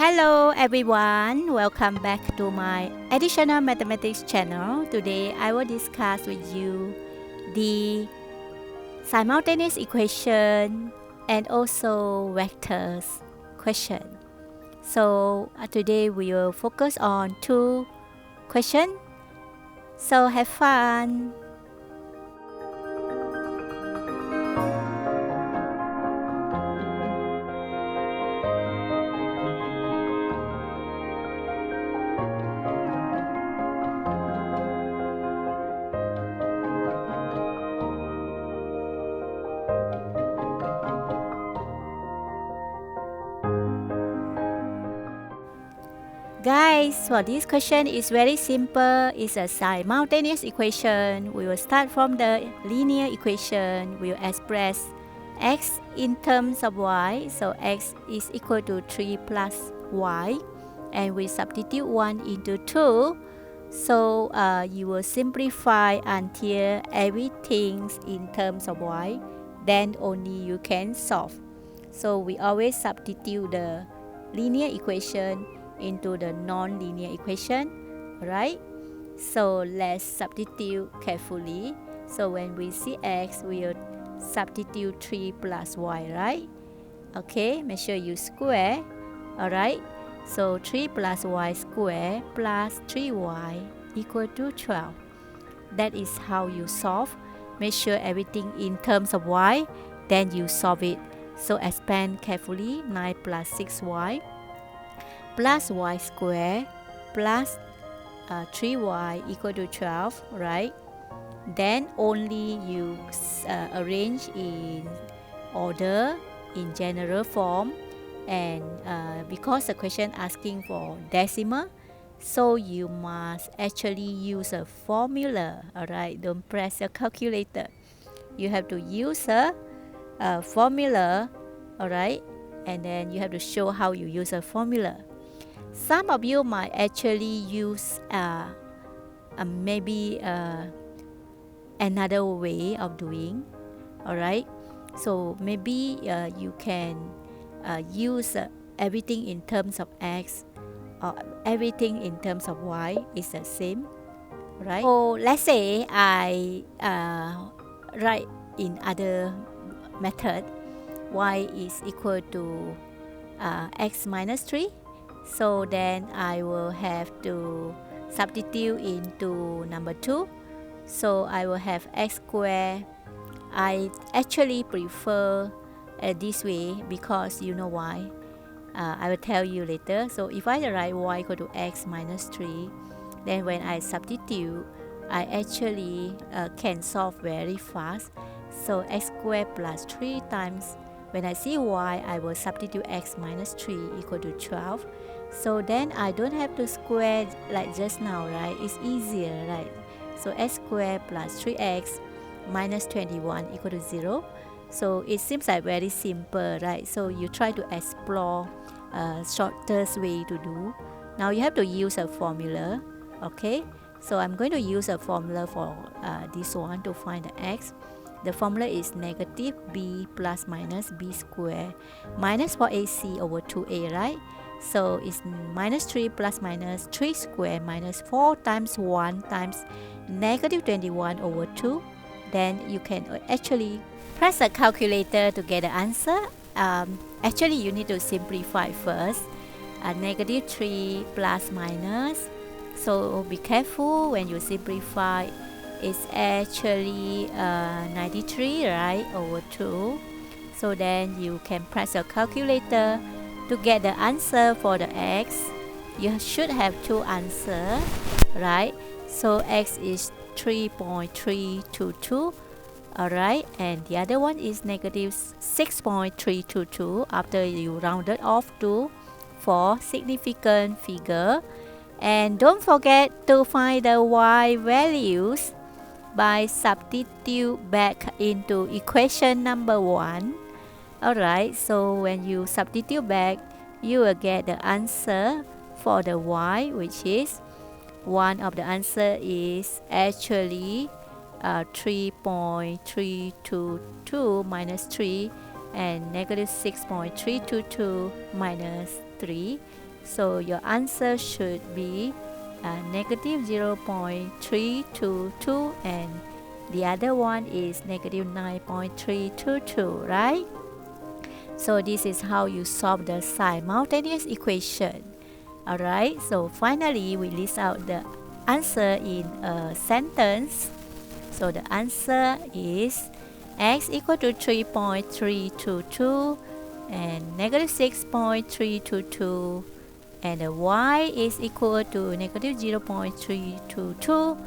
Hello everyone, welcome back to my additional mathematics channel. Today I will discuss with you the simultaneous equation and also vectors question. So today we will focus on two questions. So have fun. Guys, for this question is very simple. It's a simultaneous equation. We will start from the linear equation. We will express x in terms of y. So x is equal to 3 plus y. And we substitute 1 into 2. So you will simplify until everything's in terms of y. Then only you can solve. So we always substitute the linear equation into the non-linear equation, right? So let's substitute carefully. So when we see x, we'll substitute 3 plus y, right? Okay, make sure you square. Alright, so 3 plus y square plus 3y equal to 12. That is how you solve. Make sure everything in terms of y, then you solve it. So expand carefully. 9 plus 6y plus y square plus 3y equal to 12, right? Then only you arrange in order, in general form, and because the question asking for decimal, so you must actually use a formula. Alright, don't press your calculator. You have to use a formula, alright, and then you have to show how you use a formula. Some of you might actually use maybe another way of doing. Alright, so maybe you can use everything in terms of x or everything in terms of y is the same, right? So let's say I write in other method, y is equal to x minus 3. So then I will have to substitute into number 2. So I will have x squared. I actually prefer this way because you know why. I will tell you later. So if I write y equal to x minus 3, then when I substitute, I actually can solve very fast. So x squared plus 3 times, when I see y, I will substitute x minus 3 equal to 12. So then I don't have to square like just now, right? It's easier, right? So x squared plus 3x minus 21 equal to 0. So it seems like very simple, right? So you try to explore shortest way to do. Now you have to use a formula, okay? So I'm going to use a formula for this one to find the x. The formula is negative b plus minus b squared minus 4ac over 2a, right? So it's minus 3 plus minus 3 squared minus 4 times 1 times negative 21 over 2. Then you can actually press a calculator to get the answer. Actually, you need to simplify first. Negative 3 plus minus. So be careful when you simplify. It's actually 93, right, over 2. So then you can press your calculator to get the answer for the x. You should have two answers, right? So x is 3.322, alright, and the other one is negative 6.322 after you rounded off to 4 significant figure. And don't forget to find the y values by substitute back into equation number 1. Alright, so when you substitute back, you will get the answer for the y, which is one of the answer is actually 3.322 minus 3 and negative 6.322 minus 3. So your answer should be negative 0.322, and the other one is negative 9.322, right? So this is how you solve the simultaneous equation. Alright, so finally we list out the answer in a sentence. So the answer is x equal to 3.322 and negative 6.322, and the y is equal to negative 0.322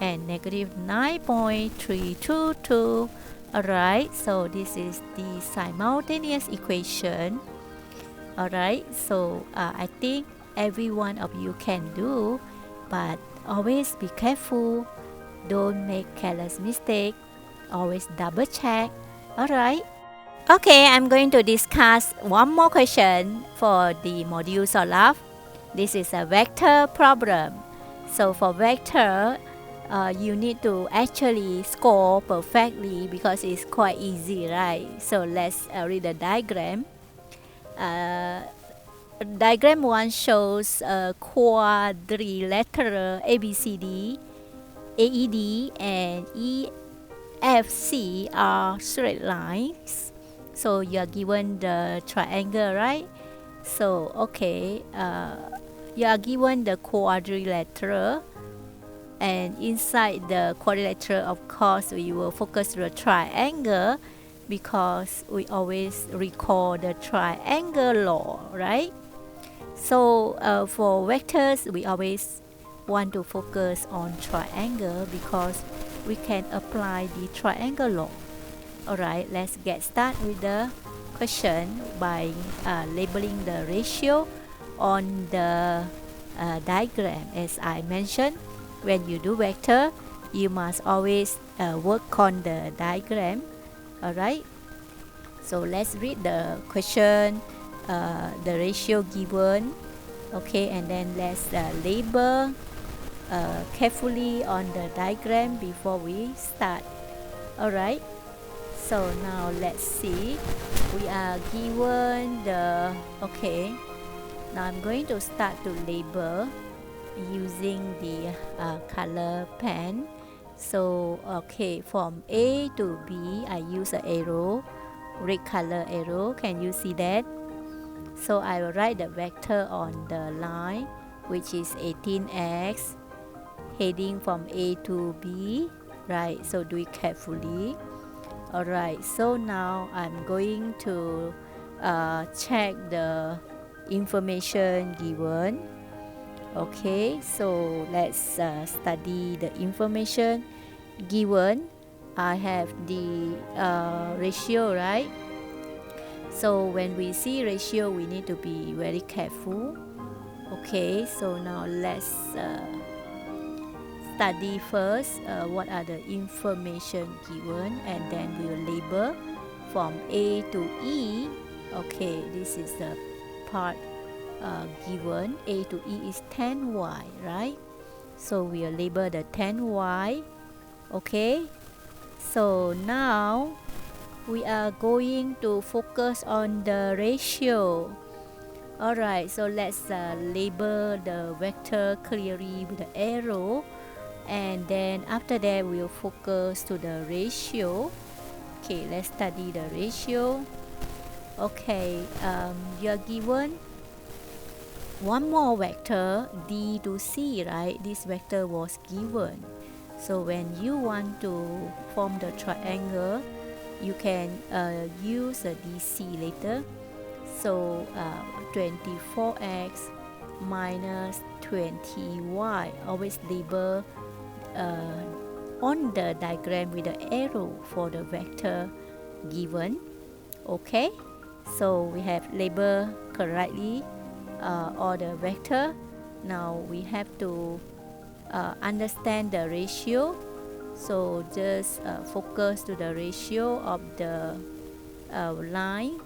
and negative 9.322. Alright, so this is the simultaneous equation. Alright, so I think every one of you can do, but always be careful. Don't make careless mistake. Always double check. Alright. Okay, I'm going to discuss one more question for the module Solve. This is a vector problem. So for vector, you need to actually score perfectly because it's quite easy, right? So let's read the diagram. Diagram 1 shows a quadrilateral ABCD, AED, and EFC are straight lines. So you are given the triangle, right? So okay, you are given the quadrilateral, and inside the quadrilateral, of course, we will focus the triangle because we always recall the triangle law, right? So for vectors, we always want to focus on triangle because we can apply the triangle law. Alright, let's get started with the question by labeling the ratio on the diagram. As I mentioned, when you do vector, you must always work on the diagram. Alright, so let's read the question, the ratio given. Okay, and then let's label carefully on the diagram before we start. Alright, so now let's see. We are given the, okay, now I'm going to start to label using the color pen. So okay, from A to B, I use an arrow, red color arrow. Can you see that? So I will write the vector on the line, which is 18x, heading from A to B, right? So do it carefully. Alright, so now I'm going to check the information given. Okay, so let's study the information given. I have the ratio, right? So when we see ratio, we need to be very careful. Okay, so now let's study first what are the information given, and then we'll label from A to E. Okay, this is the part given. A to E is 10y, right? So we'll label the 10y. Okay, so now we are going to focus on the ratio. Alright, so let's label the vector clearly with the arrow, and then after that we'll focus to the ratio. Okay, let's study the ratio. Okay, you are given one more vector, D to C, right? This vector was given. So when you want to form the triangle, you can use a DC later. So 24x minus 20y, always label on the diagram with the arrow for the vector given. Okay, so we have labeled correctly all the vector. Now we have to understand the ratio. So just focus to the ratio of the line.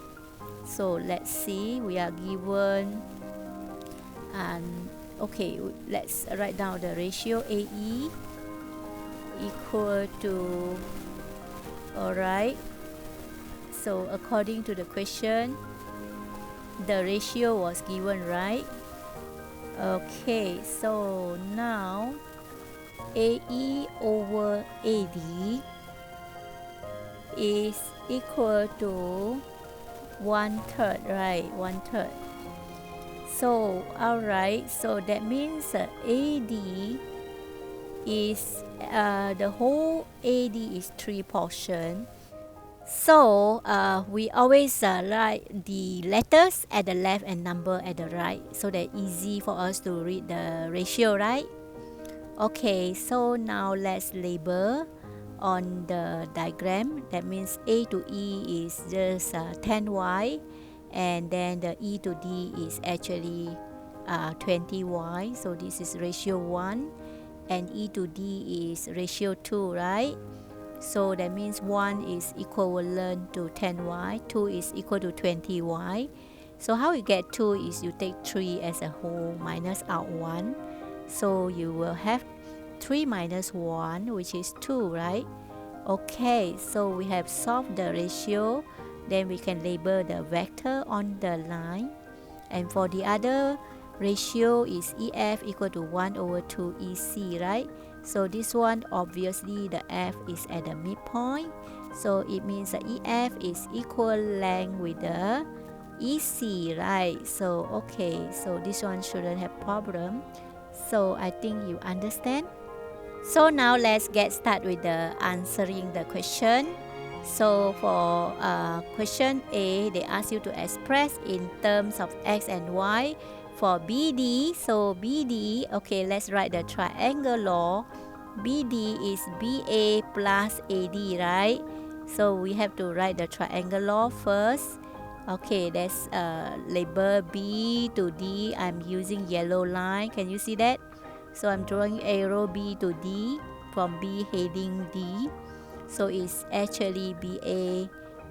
So let's see, we are given, and okay, let's write down the ratio. AE equal to, alright, so according to the question, the ratio was given, right? Okay, so now AE over AD is equal to 1/3, right? 1/3. So, alright, so that means AD is the whole AD is 3 portion. So we always write the letters at the left and number at the right, so that easy for us to read the ratio, right? Okay, so now let's label on the diagram. That means A to E is just 10y, and then the E to D is actually 20y. So this is ratio 1, and E to D is ratio 2, right? So that means 1 is equivalent to 10y, 2 is equal to 20y. So how you get 2 is you take 3 as a whole minus out 1. So you will have 3 minus 1, which is 2, right? Okay, so we have solved the ratio. Then we can label the vector on the line. And for the other ratio is EF equal to 1 over 2 EC, right? So this one, obviously the F is at the midpoint. So it means that EF is equal length with the EC, right? So okay, so this one shouldn't have problem. So I think you understand. So now let's get started with the answering the question. So for question A, they ask you to express in terms of x and y. For BD, so BD, okay, let's write the triangle law. BD is BA plus AD, right? So we have to write the triangle law first. Okay, let's label B to D. I'm using yellow line. Can you see that? So I'm drawing arrow B to D from B heading D. So it's actually BA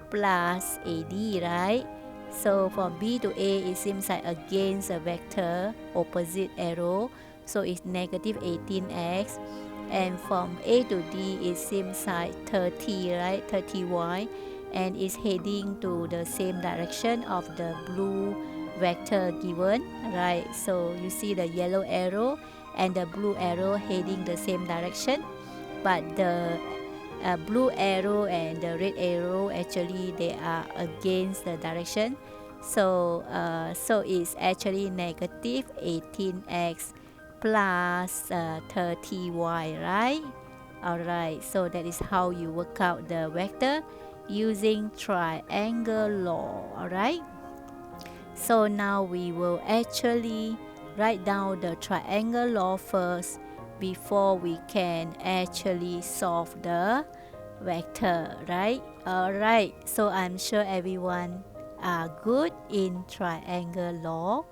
plus AD, right? So from B to A, it seems like against a vector, opposite arrow. So it's negative 18x. And from A to D, it seems like 30, right? 30y. And it's heading to the same direction of the blue vector given, right? So you see the yellow arrow and the blue arrow heading the same direction. But the blue arrow and the red arrow actually they are against the direction, so it's actually negative 18x plus 30y, right? Alright, so that is how you work out the vector using triangle law. Alright, so now we will actually write down the triangle law first before we can actually solve the vector, right? Alright, so I'm sure everyone are good in triangle law.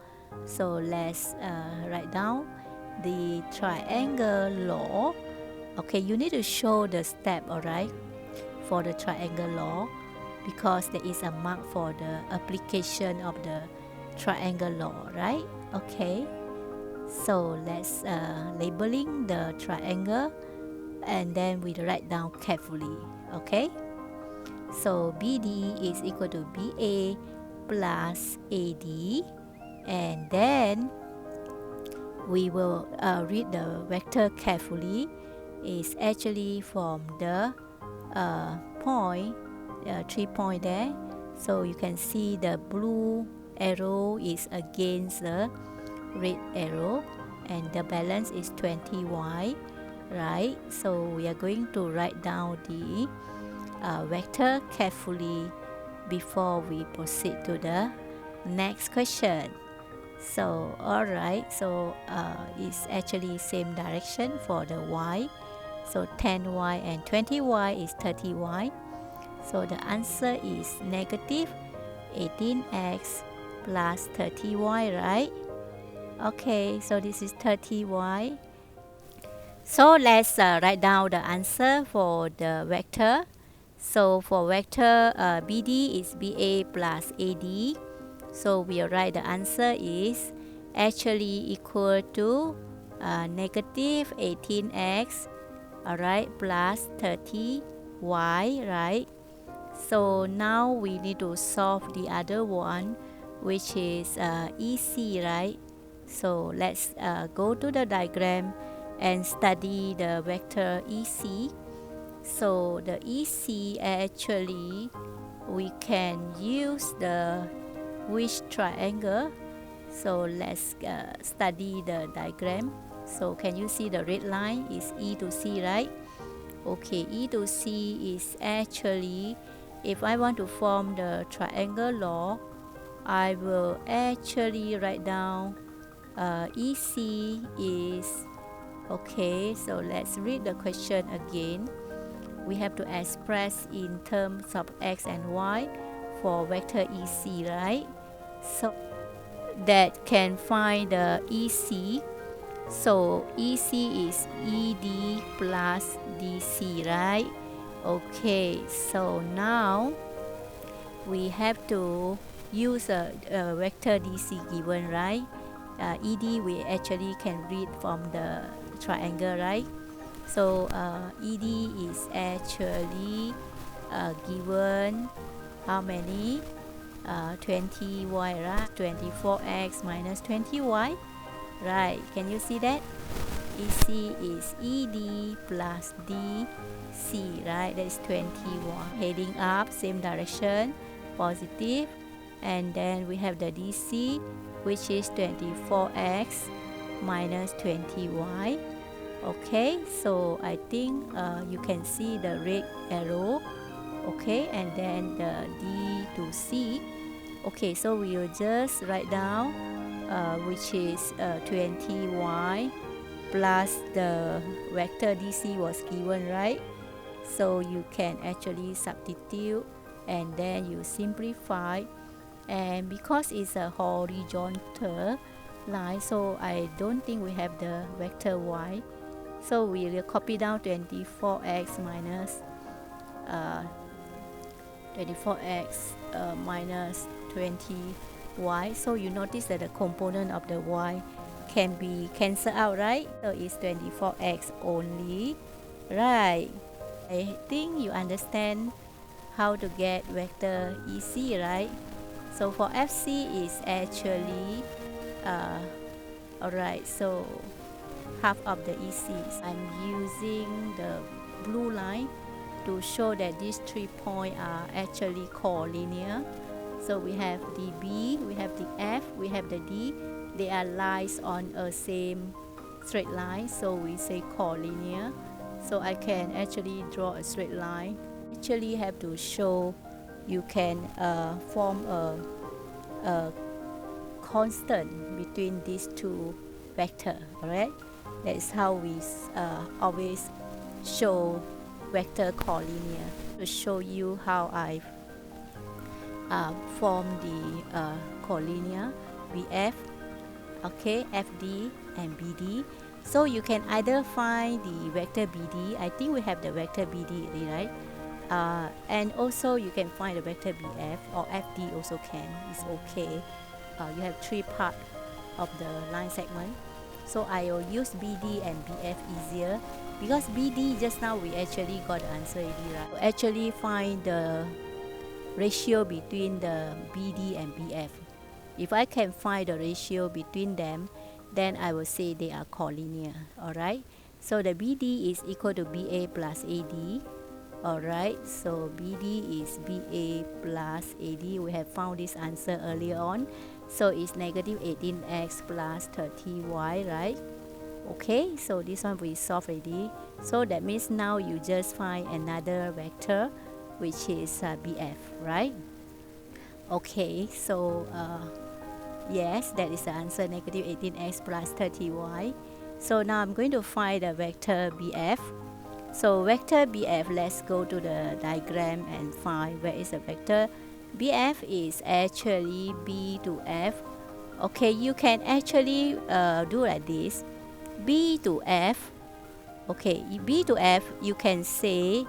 So let's write down the triangle law. Okay, you need to show the step, alright, for the triangle law, because there is a mark for the application of the triangle law, right? Okay, so let's labeling the triangle, and then we write down carefully. Okay, so BD is equal to BA plus AD, and then we will read the vector carefully. It's actually from the point, 3 point there. So you can see the blue arrow is against the red arrow, and the balance is 20y, right? So we are going to write down the vector carefully before we proceed to the next question. So alright, so it's actually same direction for the y. So 10y and 20y is 30y. So the answer is negative 18x plus 30y, right? Okay, so this is 30y. So let's write down the answer for the vector. So for vector BD is BA plus AD. So we'll write the answer is actually equal to negative 18x, alright, plus 30y, right? So now we need to solve the other one, which is EC, right? So let's go to the diagram and study the vector EC. So the EC actually we can use the which triangle. So let's study the diagram. So can you see the red line is E to C, right? Okay, E to C is actually, if I want to form the triangle law, I will actually write down EC is, okay, so let's read the question again. We have to express in terms of X and Y for vector EC, right? So that can find the EC. So EC is ED plus DC, right? Okay, so now we have to use a vector DC given, right? ED we actually can read from the triangle, right? So ED is actually given how many? 20y, right? 24x minus 20y, right? Can you see that? EC is ED plus DC, right? That is 21. Heading up, same direction, positive. And then we have the DC, which is 24x minus 20y. Okay, so I think you can see the red arrow. Okay, and then the D to C. Okay, so we will just write down which is 20y plus the vector DC was given, right? So you can actually substitute and then you simplify, and because it's a horizontal line, so I don't think we have the vector y, so we will copy down 24x minus 20y. So you notice that the component of the y can be cancelled out, right? So it's 24x only, right? I think you understand how to get vector EC, right? So for FC is actually alright, so half of the ECs. I'm using the blue line to show that these 3 points are actually collinear. So we have the B, we have the F, we have the D. They are lines on a same straight line, so we say collinear. So I can actually draw a straight line. Actually have to show you can form a constant between these two vectors, alright? That is how we always show vector collinear. To show you how I form the collinear BF, okay, FD and BD. So you can either find the vector BD. I think we have the vector BD, right? And also you can find the vector BF, or FD also can. It's okay. You have 3 parts of the line segment. So I will use BD and BF easier, because BD just now we actually got the answer already, right? So actually find the ratio between the BD and BF. If I can find the ratio between them, then I will say they are collinear. Alright, so the BD is equal to BA plus AD. Alright, so BD is BA plus AD. We have found this answer earlier on. So it's negative 18x plus 30y, right? Okay, so this one we solved already. So that means now you just find another vector, which is BF, right? Okay, so yes, that is the answer, negative 18x plus 30y. So now I'm going to find the vector BF. So vector BF, let's go to the diagram and find where is the vector. BF is actually B to F. Okay, you can actually do like this. B to F. Okay, B to F, you can say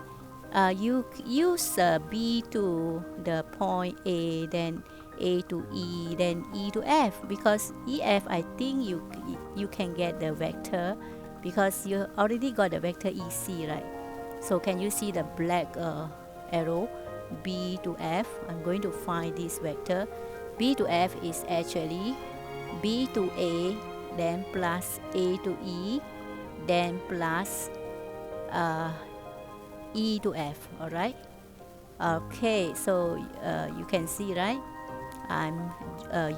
you use B to the point A, then A to E, then E to F, because EF, I think you can get the vector because you already got the vector EC, right? So can you see the black arrow, B to F? I'm going to find this vector. B to F is actually B to A then plus A to E, then plus E to F. All right. Okay, so you can see, right? I'm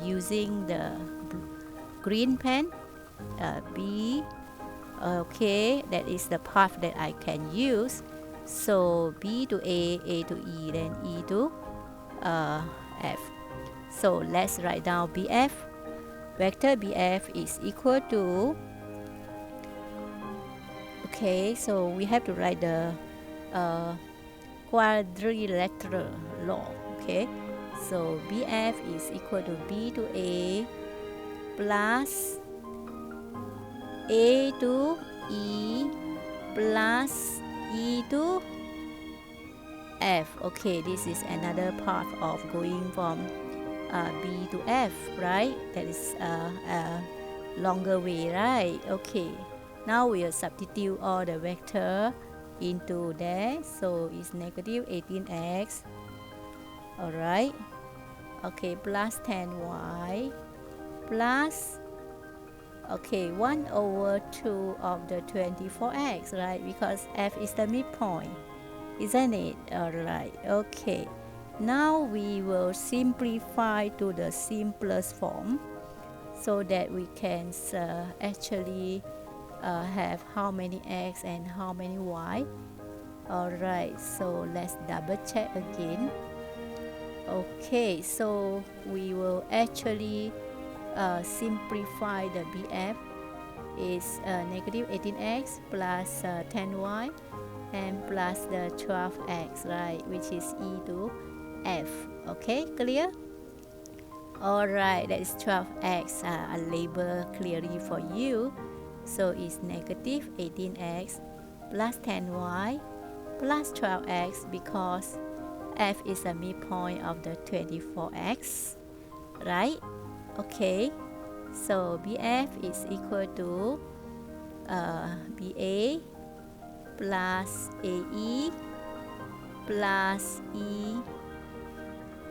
using the green pen, B. Okay, that is the path that I can use. So B to A to E, then E to F. So let's write down BF. Vector BF is equal to, okay, so we have to write the quadrilateral law. Okay, so BF is equal to B to A plus A to E plus E to F. Okay, this is another path of going from B to F, right? That is a longer way, right? Okay, now we'll substitute all the vector into there. So it's negative 18x, all right? Okay, plus 10y plus, okay, 1 over 2 of the 24x, right? Because F is the midpoint, isn't it? All right, okay. Now we will simplify to the simplest form so that we can actually have how many x and how many y. Alright, so let's double check again. Okay, so we will actually simplify the BF is negative 18x plus 10y and plus the 12x, right, which is E to F. Okay, clear? Alright, that is 12x. I label clearly for you. So it's negative 18x plus 10y plus 12x because F is the midpoint of the 24x, right? Okay, so BF is equal to BA plus AE plus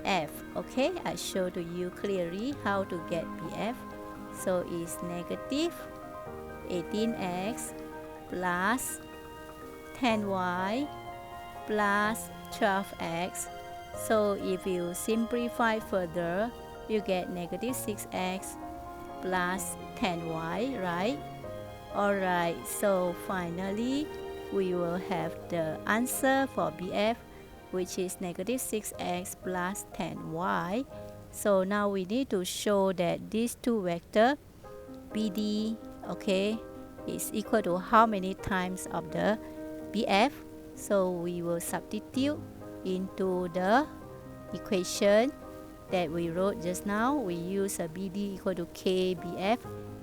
EF. Okay, I show to you clearly how to get BF. So it's negative 18x plus 10y plus 12x. So if you simplify further, you get negative 6x plus 10y, right? Alright, so finally we will have the answer for BF, which is negative 6x plus 10y. So now we need to show that these two vectors BD, okay, is equal to how many times of the BF. So we will substitute into the equation that we wrote just now. We use a BD equal to KBF.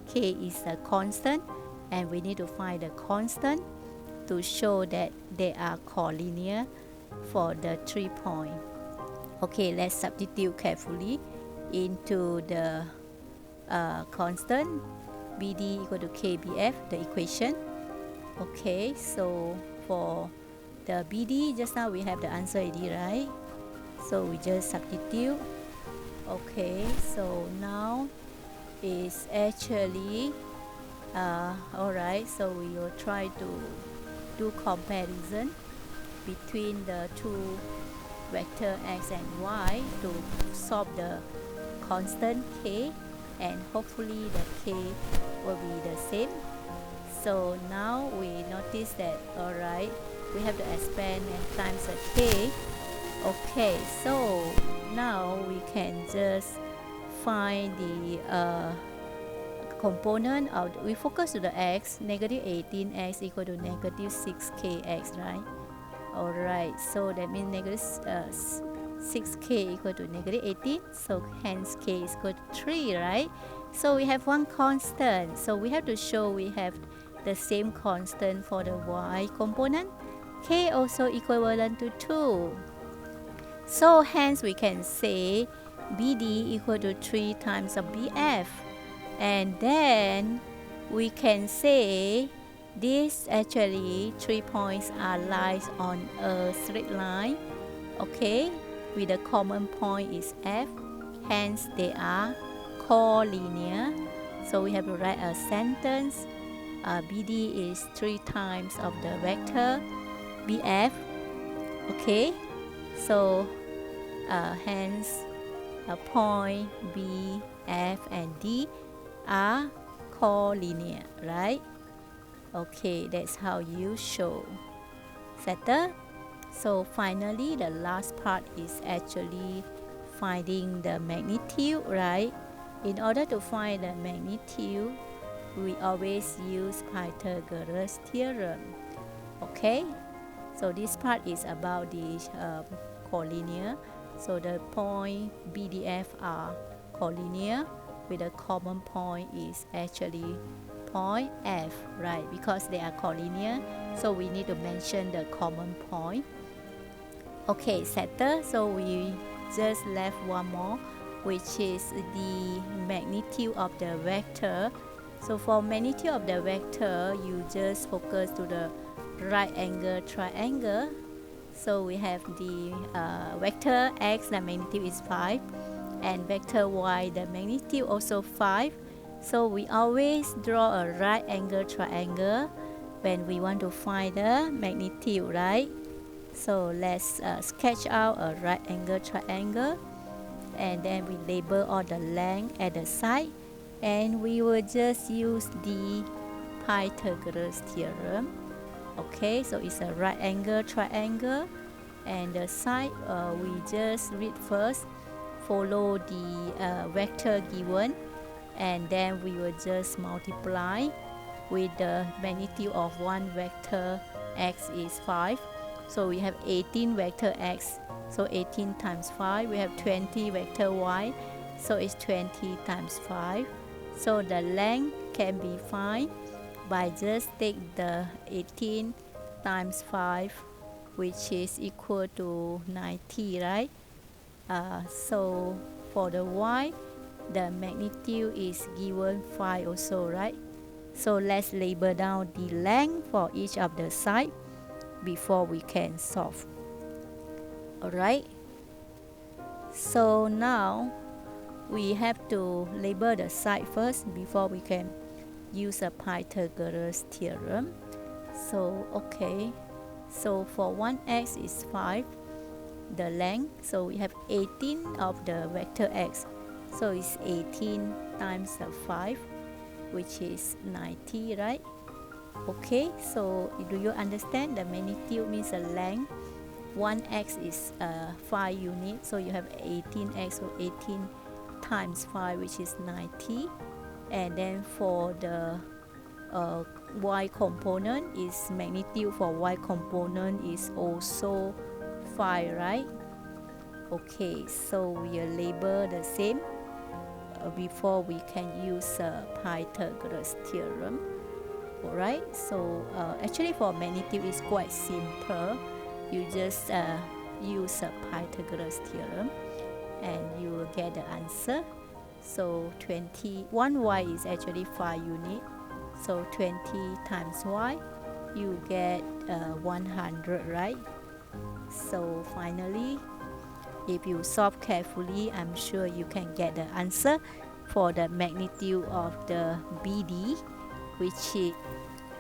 K is a constant and we need to find the constant to show that they are collinear for the 3 point. Okay, let's substitute carefully into the constant BD equal to KBF, the equation. Okay, so for the BD, just now we have the answer already, right? So we just substitute. Okay, so now is actually alright, so we will try to do comparison between the two vector x and y to solve the constant k, and hopefully the k will be the same. So now we notice that, alright, we have to expand and times the k. Okay, so now we can just find the component of we focus to the x, negative 18x equal to negative 6kx, right? Alright, so that means negative 6k equal to negative 18, so hence k is equal to 3, right? So we have one constant, so we have to show we have the same constant for the y component. K also equivalent to 2. So hence we can say BD equal to 3 times of BF. And then we can say this actually 3 points are lies on a straight line. Okay, with the common point is F. Hence they are collinear. So we have to write a sentence. BD is 3 times of the vector BF. Okay, so hence a point B, F, and D are collinear, right? Okay, that's how you show. Settle. So finally, the last part is actually finding the magnitude, right? In order to find the magnitude, we always use Pythagoras theorem. Okay, so this part is about the collinear. So the point BDF are collinear with a common point is actually point F, right? Because they are collinear, so we need to mention the common point. Okay, settle. So we just left one more, which is the magnitude of the vector. So for magnitude of the vector, you just focus to the right angle triangle. So we have the vector x, the magnitude is 5, and vector y, the magnitude also 5. So we always draw a right angle triangle when we want to find the magnitude, right? So let's sketch out a right angle triangle, and then we label all the length at the side, and we will just use the Pythagoras theorem. Okay, so it's a right angle triangle, and the side we just read first, follow the vector given, and then we will just multiply with the magnitude of one vector x is 5. So we have 18 vector x, so 18 times 5. We have 20 vector y, so it's 20 times 5. So the length can be found by just take the 18 times 5, which is equal to 90, right? So for the y, the magnitude is given 5 also, right? So let's label down the length for each of the side before we can solve. Alright, so now we have to label the side first before we can use a Pythagoras theorem. So okay, so for 1x is 5, the length, so we have 18 of the vector x, so it's 18 times the 5, which is 90, right? Okay, so do you understand? The magnitude means the length. 1x is 5 units, so you have 18x, so 18 times 5, which is 90. And then for the y component, is magnitude for y component is also 5, right? Okay, so we label the same before we can use Pythagoras theorem. Alright, so actually for magnitude is quite simple. You just use a Pythagoras theorem and you will get the answer. So 1y is actually 5 units, so 20 times y, you get 100, right? So finally, if you solve carefully, I'm sure you can get the answer for the magnitude of the BD,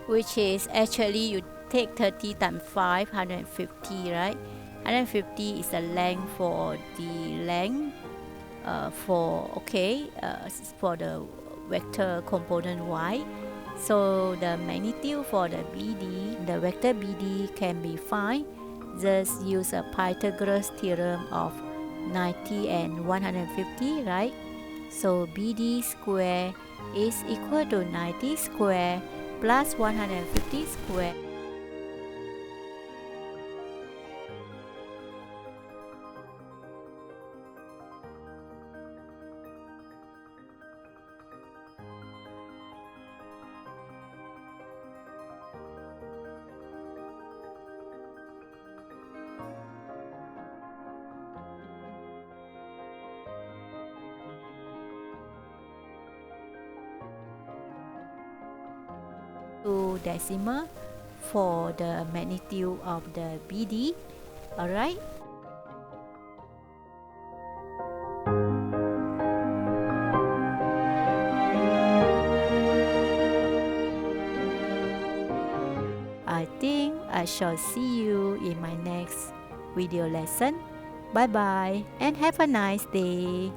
which is actually you take 30 times 5, 150, right? 150 is the length for the length for the vector component y. So the magnitude for the BD, the vector BD can be found. Just use a Pythagoras theorem of 90 and 150, right? So BD square is equal to 90 square plus 150 square. To decimal for the magnitude of the BD. Alright, I shall see you in my next video lesson. Bye bye and have a nice day.